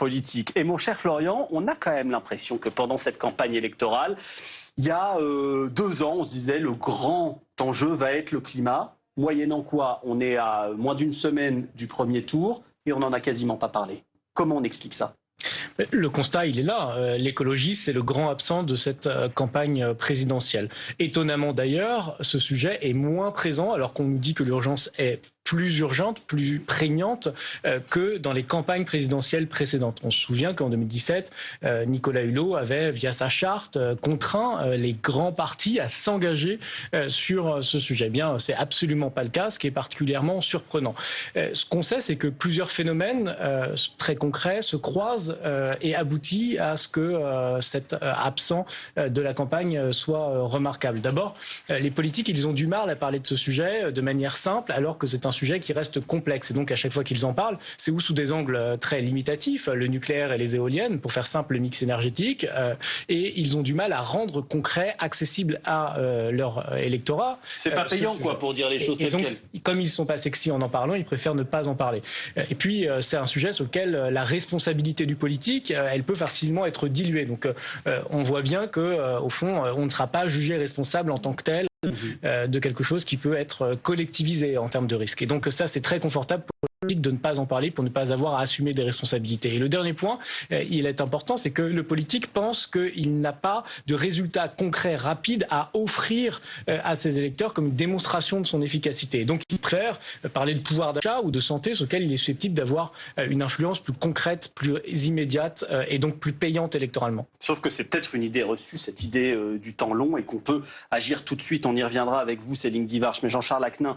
politique. Et mon cher Florian, on a quand même l'impression que pendant cette campagne électorale, il y a 2 ans, on se disait le grand enjeu va être le climat, moyennant quoi on est à moins d'une semaine du premier tour et on n'en a quasiment pas parlé. Comment on explique ça ? Le constat, il est là. L'écologie, c'est le grand absent de cette campagne présidentielle. Étonnamment d'ailleurs, ce sujet est moins présent alors qu'on nous dit que l'urgence est plus urgente, plus prégnante que dans les campagnes présidentielles précédentes. On se souvient qu'en 2017, Nicolas Hulot avait, via sa charte, contraint les grands partis à s'engager sur ce sujet. Eh bien, c'est absolument pas le cas, ce qui est particulièrement surprenant. Ce qu'on sait, c'est que plusieurs phénomènes très concrets se croisent et aboutissent à ce que cet absent de la campagne soit remarquable. D'abord, les politiques, ils ont du mal à parler de ce sujet de manière simple, alors que c'est un sujet qui reste complexe. Et donc, à chaque fois qu'ils en parlent, c'est ou sous des angles très limitatifs, le nucléaire et les éoliennes, pour faire simple, le mix énergétique, et ils ont du mal à rendre concret, accessible à leur électorat. C'est pas payant, quoi, pour dire les choses telles quelles. Comme ils ne sont pas sexy en parlant, ils préfèrent ne pas en parler. Et puis, c'est un sujet sur lequel la responsabilité du politique, elle peut facilement être diluée. Donc, on voit bien que, au fond, on ne sera pas jugé responsable en tant que tel de quelque chose qui peut être collectivisé en termes de risque. Et donc ça, c'est très confortable pour le politique de ne pas en parler, pour ne pas avoir à assumer des responsabilités. Et le dernier point, il est important, c'est que le politique pense qu'il n'a pas de résultats concrets, rapides à offrir à ses électeurs comme une démonstration de son efficacité. Et donc il préfère parler de pouvoir d'achat ou de santé sur lequel il est susceptible d'avoir une influence plus concrète, plus immédiate et donc plus payante électoralement. Sauf que c'est peut-être une idée reçue, cette idée du temps long, et qu'on peut agir tout de suite. On y reviendra avec vous, Céline Guivarch, mais Jean-Charles Acquenin,